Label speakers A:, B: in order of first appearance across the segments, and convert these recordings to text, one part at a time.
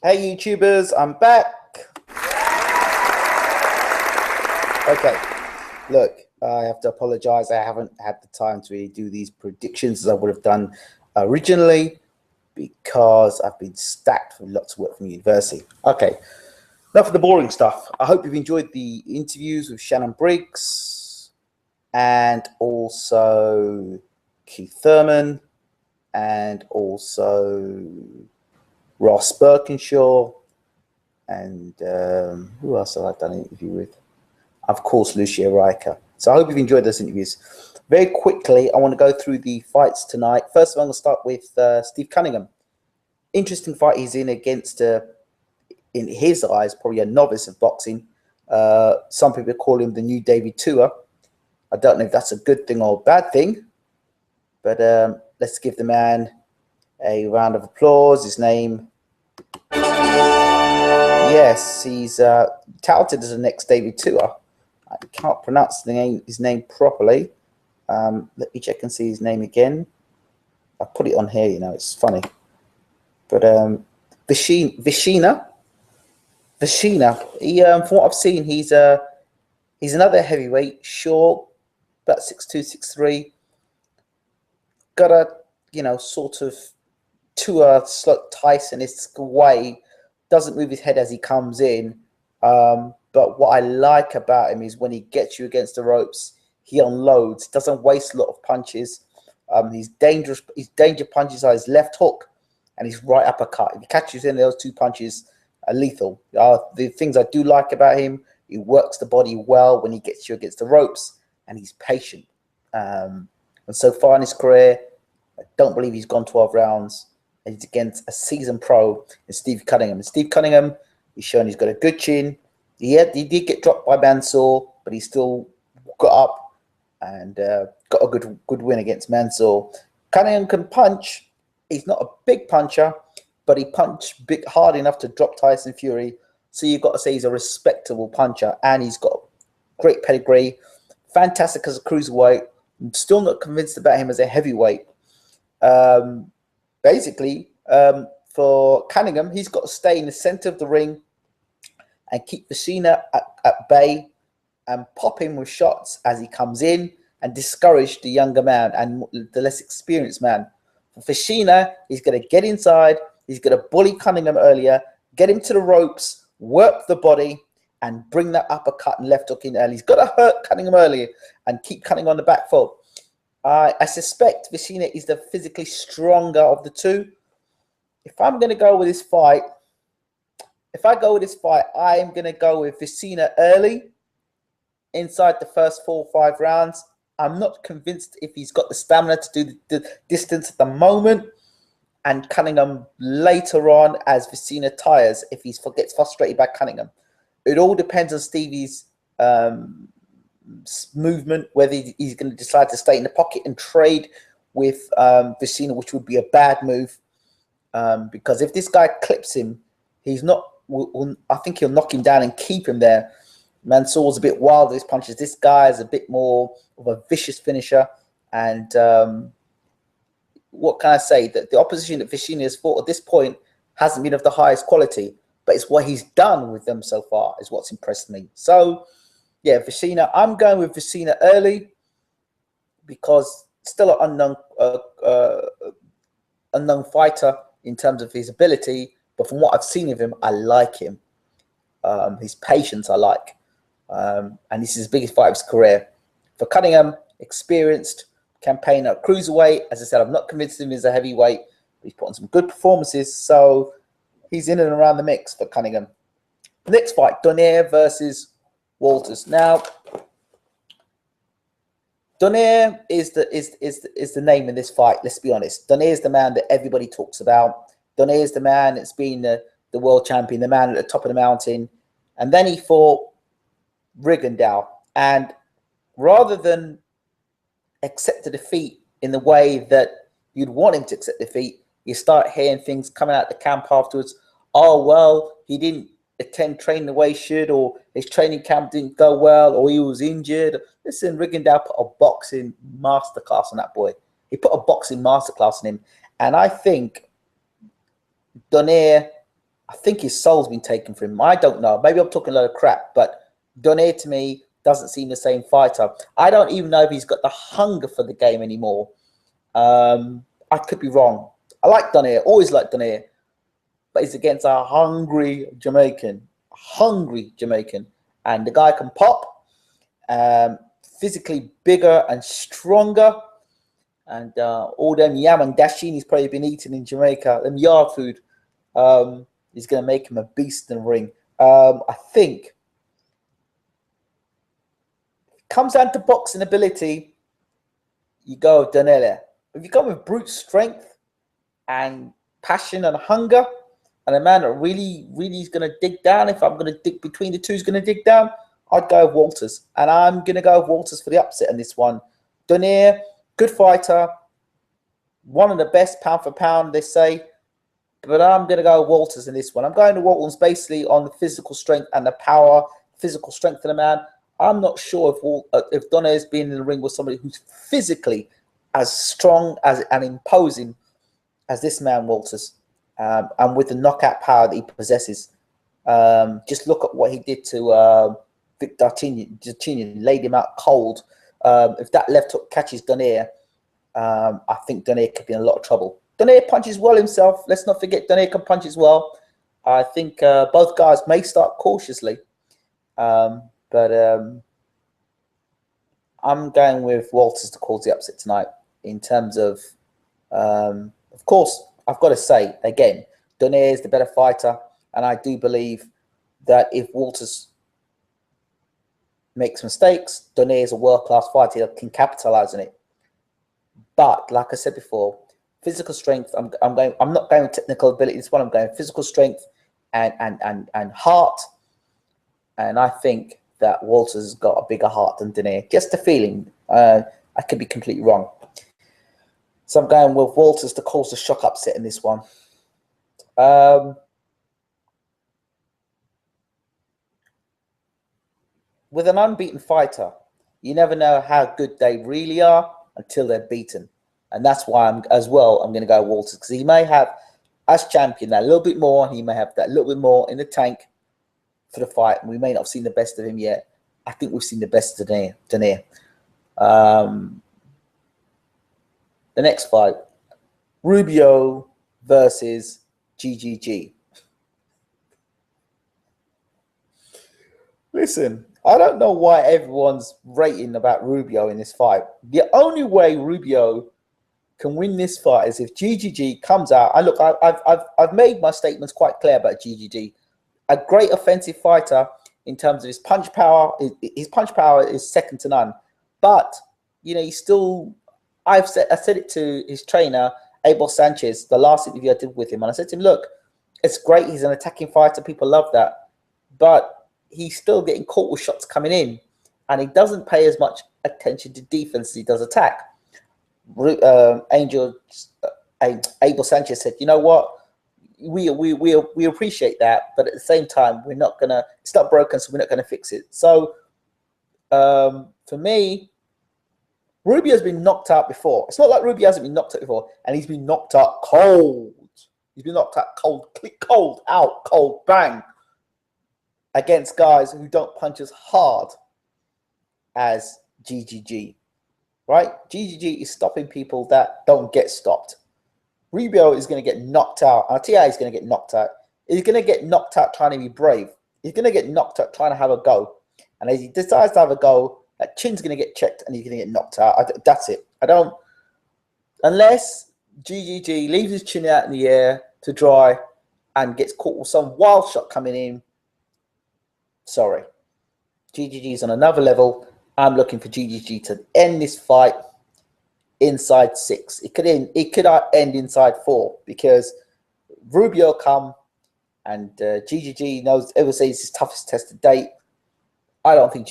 A: Hey YouTubers, I'm back. Okay, look, I have to apologize. I haven't had the time to really do these predictions as I would have done originally because I've been stacked with lots of work from university. Okay, enough of the boring stuff. I hope you've enjoyed the interviews with Shannon Briggs and also Keith Thurman and also Ross Birkinshaw and who else have I done an interview with? Of course, Lucia Riker. So I hope you've enjoyed those interviews. Very quickly, I want to go through the fights tonight. First of all, I'm going to start with Steve Cunningham. Interesting fight he's in against, in his eyes, probably a novice of boxing. Some people call him the new David Tua. I don't know if that's a good thing or a bad thing, but let's give the man a round of applause. His name, yes, he's touted as the next David Tua. I can't pronounce his name properly. Let me check and see his name again. I put it on here, you know, it's funny. But Visinia. He, from what I've seen, he's another heavyweight, short, about 6'2", 6'3". Got a, you know, sort of Tua Tyson-esque way. Doesn't move his head as he comes in. But what I like about him is when he gets you against the ropes, he unloads, doesn't waste a lot of punches. His danger punches are his left hook and his right uppercut. If he catches in those two punches, are lethal. The things I do like about him, he works the body well when he gets you against the ropes, and he's patient. And so far in his career, I don't believe he's gone 12 rounds. And he's against a seasoned pro in Steve Cunningham. And Steve Cunningham, he's shown he's got a good chin. He did get dropped by Mansour, but he still got up and got a good win against Mansour. Cunningham can punch. He's not a big puncher, but he punched hard enough to drop Tyson Fury. So you've got to say he's a respectable puncher, and he's got great pedigree. Fantastic as a cruiserweight. I'm still not convinced about him as a heavyweight. Basically, for Cunningham, he's got to stay in the center of the ring and keep Visinia at bay and pop him with shots as he comes in and discourage the younger man and the less experienced man. For Visinia, he's going to get inside. He's going to bully Cunningham earlier, get him to the ropes, work the body, and bring that uppercut and left hook in early. He's got to hurt Cunningham early and keep Cunningham on the back foot. I suspect Visinia is the physically stronger of the two. If I'm going to go with this fight, I'm going to go with Visinia early, inside the first 4 or 5 rounds. I'm not convinced if he's got the stamina to do the distance at the moment, and Cunningham later on as Visinia tires if he gets frustrated by Cunningham. It all depends on Stevie's movement, whether he's going to decide to stay in the pocket and trade with Visinia, which would be a bad move, because if this guy clips him, he's not. I think he'll knock him down and keep him there. Mansour's a bit wild with his punches. This guy is a bit more of a vicious finisher. And what can I say? That the opposition that Visinia has fought at this point hasn't been of the highest quality, but it's what he's done with them so far is what's impressed me. So, yeah, Visinia. I'm going with Visinia early because still an unknown fighter in terms of his ability. But from what I've seen of him, I like him. His patience, I like. And this is his biggest fight of his career. For Cunningham, experienced campaigner at cruiserweight. As I said, I'm not convinced him he's a heavyweight. But he's put on some good performances. So he's in and around the mix for Cunningham. Next fight, Donaire versus Walters. Now, Donaire is the name in this fight. Let's be honest. Donaire is the man that everybody talks about. Donaire is the man that's been the world champion, the man at the top of the mountain. And then he fought Rigondeaux. And rather than accept the defeat in the way that you'd want him to accept defeat, you start hearing things coming out of the camp afterwards. Oh, well, he didn't attend training the way he should, or his training camp didn't go well, or he was injured. Listen, Rigondeaux put a boxing masterclass on that boy. He put a boxing masterclass on him. And I think Donaire I think his soul's been taken from him. I don't know. Maybe I'm talking a lot of crap, but Donaire to me doesn't seem the same fighter. I don't even know if he's got the hunger for the game anymore. I could be wrong. I like Donaire, always liked Donaire, but he's against a hungry Jamaican, and the guy can pop, physically bigger and stronger, and all them yam and dasheen he's probably been eating in Jamaica, them yard food, is going to make him a beast in the ring. I think it comes down to boxing ability. You go with Donaire. If you go with brute strength and passion and hunger, and a man that really is going to dig down, if I'm going to dig between the two, is going to dig down, I'd go with Walters. And I'm going to go with Walters for the upset in this one. Donaire, good fighter, one of the best pound for pound, they say. But I'm going to go with Walters in this one. I'm going to Walters basically on the physical strength and the power, physical strength of the man. I'm not sure if Donaire's been in the ring with somebody who's physically as strong as and imposing as this man Walters, and with the knockout power that he possesses. Just look at what he did to Victor Darchinyan, laid him out cold. If that left hook catches Donaire, I think Donaire could be in a lot of trouble. Donaire punches well himself. Let's not forget Donaire can punch as well. I think both guys may start cautiously, but I'm going with Walters to cause the upset tonight. In terms of course, I've got to say again, Donaire is the better fighter, and I do believe that if Walters makes mistakes, Donaire is a world-class fighter that can capitalize on it. But like I said before, physical strength. I'm not going with technical ability. This one I'm going physical strength and heart. And I think that Walters has got a bigger heart than Donaire. Just a feeling. I could be completely wrong. So I'm going with Walters to cause the shock upset in this one. With an unbeaten fighter, you never know how good they really are until they're beaten. And that's why I'm going to go Walters, because he may have, as champion, that little bit more. He may have that little bit more in the tank for the fight. And we may not have seen the best of him yet. I think we've seen the best of Donaire. The next fight, Rubio versus GGG. Listen, I don't know why everyone's rating about Rubio in this fight. The only way Rubio can win this fight is if GGG comes out. And look, I've made my statements quite clear about GGG. A great offensive fighter in terms of his punch power. His punch power is second to none. But you know, he's still. I said it to his trainer, Abel Sanchez, the last interview I did with him, and I said to him, "Look, it's great. He's an attacking fighter. People love that, but he's still getting caught with shots coming in, and he doesn't pay as much attention to defense as he does attack." Abel Sanchez said, "You know what? We appreciate that, but at the same time, we're not gonna. It's not broken, so we're not gonna fix it." So, for me, Rubio's been knocked out before. It's not like Rubio hasn't been knocked out before, and he's been knocked out cold. He's been knocked out cold, bang, against guys who don't punch as hard as GGG, right? GGG is stopping people that don't get stopped. Rubio is going to get knocked out. I'll tell you how he's going to get knocked out. He's going to get knocked out trying to be brave. He's going to get knocked out trying to have a go. And as he decides to have a go, that chin's going to get checked and he's going to get knocked out. That's it. Unless GGG leaves his chin out in the air to dry and gets caught with some wild shot coming in. Sorry. GGG's on another level. I'm looking for GGG to end this fight inside 6. It could end inside 4 because Rubio come and GGG knows ever says it's his toughest test to date. I don't think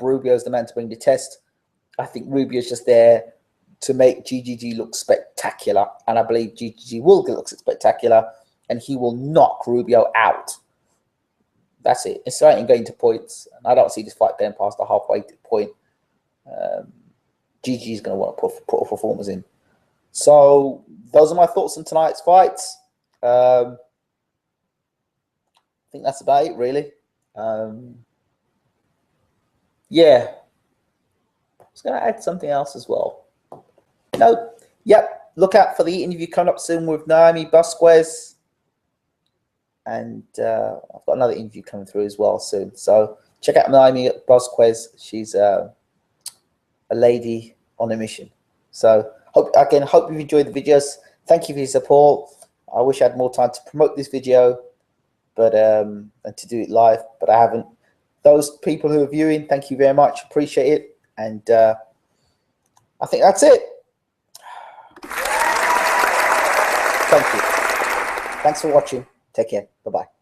A: Rubio is the man to bring the test. I think Rubio is just there to make GGG look spectacular, and I believe GGG will look spectacular, and he will knock Rubio out. That's it. It's not going to points, and I don't see this fight going past the halfway point. GG is going to want to put a performance in. So those are my thoughts on tonight's fights. think that's about it, really. Yeah, I was going to add something else as well. No, yep. Look out for the interview coming up soon with Naomi Busquez, and I've got another interview coming through as well soon. So check out Naomi Busquez. She's a lady on a mission. So hope you've enjoyed the videos. Thank you for your support. I wish I had more time to promote this video, but and to do it live, but I haven't. Those people who are viewing, thank you very much. Appreciate it. And I think that's it. Thank you. Thanks for watching. Take care. Bye-bye.